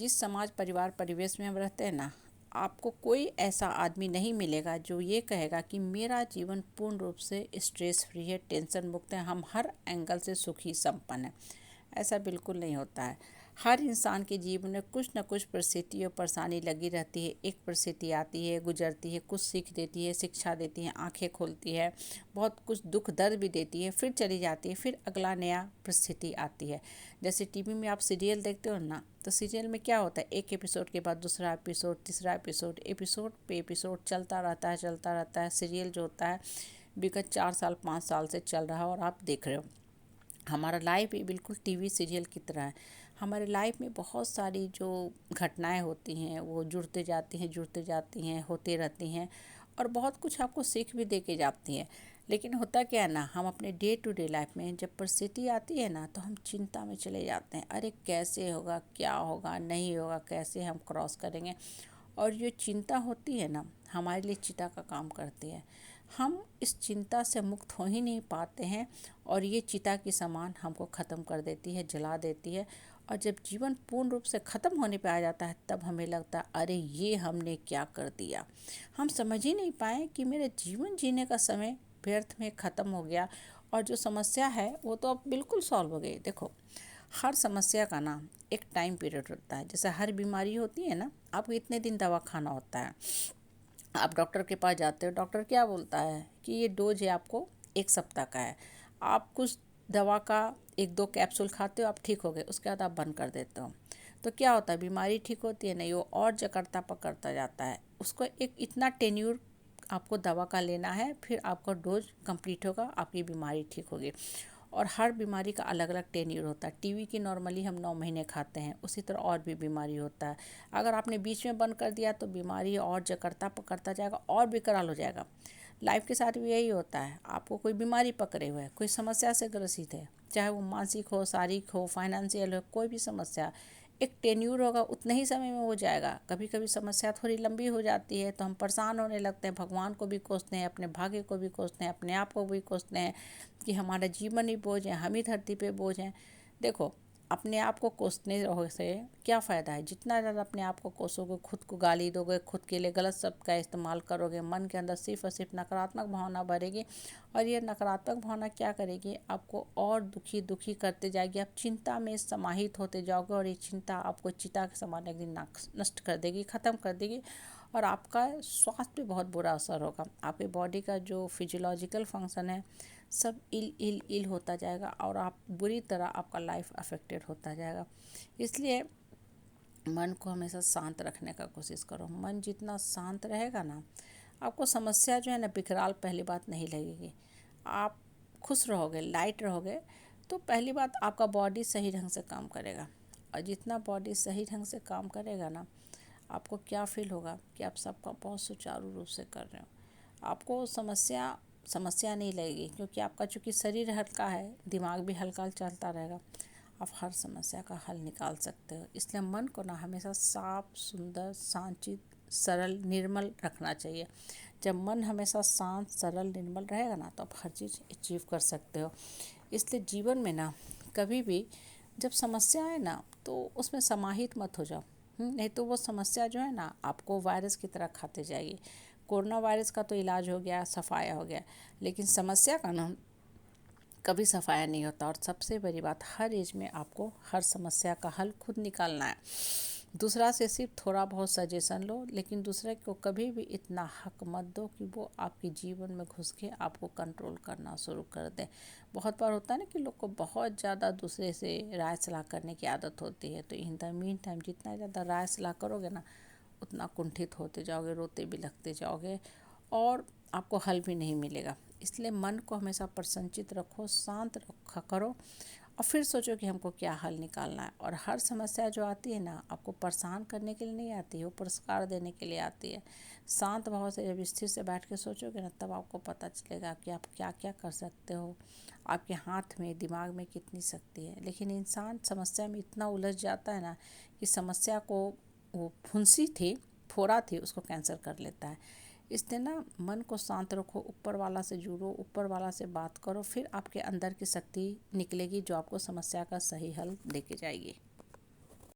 जिस समाज परिवार परिवेश में हम रहते हैं ना, आपको कोई ऐसा आदमी नहीं मिलेगा जो ये कहेगा कि मेरा जीवन पूर्ण रूप से स्ट्रेस फ्री है, टेंशन मुक्त है, हम हर एंगल से सुखी संपन्न है। ऐसा बिल्कुल नहीं होता है। हर इंसान के जीवन में कुछ न कुछ परिस्थिति और परेशानी लगी रहती है। एक परिस्थिति आती है, गुजरती है, कुछ सीख देती है, शिक्षा देती है, आंखें खोलती है, बहुत कुछ दुख दर्द भी देती है, फिर चली जाती है, फिर अगला नया परिस्थिति आती है। जैसे टीवी में आप सीरियल देखते हो ना, तो सीरियल में क्या होता है, एक एपिसोड के बाद दूसरा एपिसोड, तीसरा एपिसोड, एपिसोड पे एपिसोड चलता रहता है। सीरियल जो होता है विगत 4 साल 5 साल से चल रहा है और आप देख रहे हो। हमारा लाइफ भी बिल्कुल टीवी सीरियल की तरह है। हमारे लाइफ में बहुत सारी जो घटनाएं होती हैं वो जुड़ते जाती हैं, होती रहती हैं और बहुत कुछ आपको सीख भी दे के जाती हैं। लेकिन होता क्या है ना, हम अपने डे टू डे लाइफ में जब परिस्थिति आती है ना, तो हम चिंता में चले जाते हैं। अरे कैसे होगा, क्या होगा, नहीं होगा, कैसे हम क्रॉस करेंगे। और ये चिंता होती है ना, हमारे लिए चिता का काम करती है। हम इस चिंता से मुक्त हो ही नहीं पाते हैं और ये चिता की समान हमको ख़त्म कर देती है, जला देती है। और जब जीवन पूर्ण रूप से ख़त्म होने पे आ जाता है, तब हमें लगता है अरे ये हमने क्या कर दिया। हम समझ ही नहीं पाए कि मेरे जीवन जीने का समय व्यर्थ में ख़त्म हो गया और जो समस्या है वो तो अब बिल्कुल सॉल्व हो गई। देखो, हर समस्या का ना एक टाइम पीरियड होता है। जैसे हर बीमारी होती है ना, आपको इतने दिन दवा खाना होता है। आप डॉक्टर के पास जाते हो, डॉक्टर क्या बोलता है कि ये डोज है आपको 1 सप्ताह का है। आप कुछ दवा का 1-2 कैप्सूल खाते हो, आप ठीक हो गए, उसके बाद आप बंद कर देते हो। तो क्या होता है, बीमारी ठीक होती है नहीं, वो और जकड़ता पकड़ता जाता है। उसको एक इतना टेन्यूर आपको दवा का लेना है, फिर आपका डोज कंप्लीट होगा, आपकी बीमारी ठीक होगी। और हर बीमारी का अलग अलग टेन्यूर होता है। टीवी की नॉर्मली हम 9 महीने खाते हैं, उसी तरह और भी बीमारी होता है। अगर आपने बीच में बंद कर दिया तो बीमारी और जकड़ता पकड़ता जाएगा और विकराल हो जाएगा। लाइफ के साथ भी यही होता है। आपको कोई बीमारी पकड़े हुए है, कोई समस्या से ग्रसित है, चाहे वो मानसिक हो, शारीरिक हो, फाइनेंशियल हो, कोई भी समस्या, एक टेन्यूर होगा, उतने ही समय में हो जाएगा। कभी कभी समस्या थोड़ी लंबी हो जाती है तो हम परेशान होने लगते हैं, भगवान को भी कोसते हैं, अपने भाग्य को भी कोसते हैं, अपने आप को भी कोसते हैं कि हमारा जीवन ही बोझ है, हम ही धरती पे बोझ हैं। देखो, अपने आप को कोसने से क्या फ़ायदा है। जितना ज़्यादा अपने आप को कोसोगे, खुद को गाली दोगे, खुद के लिए गलत शब्द का इस्तेमाल करोगे, मन के अंदर सिर्फ और सिर्फ नकारात्मक भावना भरेगी। और ये नकारात्मक भावना क्या करेगी, आपको और दुखी दुखी करते जाएगी। आप चिंता में समाहित होते जाओगे और ये चिंता आपको चिता के समान एक दिन नष्ट कर देगी, ख़त्म कर देगी। और आपका स्वास्थ्य पे बहुत बुरा असर होगा। आपके बॉडी का जो फिजियोलॉजिकल फंक्शन है सब इल होता जाएगा और आप बुरी तरह आपका लाइफ अफेक्टेड होता जाएगा। इसलिए मन को हमेशा शांत रखने का कोशिश करो। मन जितना शांत रहेगा ना, आपको समस्या जो है ना विकराल पहली बात नहीं लगेगी। आप खुश रहोगे, लाइट रहोगे, तो पहली बात आपका बॉडी सही ढंग से काम करेगा। और जितना बॉडी सही ढंग से काम करेगा ना, आपको क्या फील होगा कि आप सबका बहुत सुचारू रूप से कर रहे हो। आपको समस्या नहीं लगेगी, क्योंकि आपका चूँकि शरीर हल्का है, दिमाग भी हल्का चलता रहेगा। आप हर समस्या का हल निकाल सकते हो। इसलिए मन को ना हमेशा साफ, सुंदर, शांत, सरल, निर्मल रखना चाहिए। जब मन हमेशा शांत, सरल, निर्मल रहेगा ना, तो आप हर चीज़ अचीव कर सकते हो। इसलिए जीवन में ना कभी भी जब समस्या है ना, तो उसमें समाहित मत हो जाओ। नहीं तो वो समस्या जो है ना आपको वायरस की तरह खाते जाएगी। कोरोना वायरस का तो इलाज हो गया, सफाया हो गया, लेकिन समस्या का ना कभी सफाया नहीं होता। और सबसे बड़ी बात, हर एज में आपको हर समस्या का हल खुद निकालना है। दूसरा से सिर्फ थोड़ा बहुत सजेशन लो, लेकिन दूसरे को कभी भी इतना हक मत दो कि वो आपके जीवन में घुस के आपको कंट्रोल करना शुरू कर दे। बहुत बार होता है ना कि लोग को बहुत ज़्यादा दूसरे से राय सलाह करने की आदत होती है। तो इन द मीन टाइम जितना ज़्यादा राय सलाह करोगे ना, उतना कुंठित होते जाओगे, रोते बिलखते जाओगे और आपको हल भी नहीं मिलेगा। इसलिए मन को हमेशा प्रसन्नचित रखो, शांत रखा करो और फिर सोचो कि हमको क्या हल निकालना है। और हर समस्या जो आती है ना, आपको परेशान करने के लिए नहीं आती है, वो पुरस्कार देने के लिए आती है। शांत भाव से जब स्थिर से बैठ के सोचोगे ना, तब आपको पता चलेगा कि आप क्या क्या कर सकते हो। आपके हाथ में, दिमाग में कितनी शक्ति है। लेकिन इंसान समस्या में इतना उलझ जाता है ना कि समस्या को, वो फुंसी थी, फोड़ा थी, उसको कैंसिल कर लेता है। इसलिए ना मन को शांत रखो, ऊपर वाला से जुड़ो, ऊपर वाला से बात करो, फिर आपके अंदर की शक्ति निकलेगी जो आपको समस्या का सही हल देके जाएगी।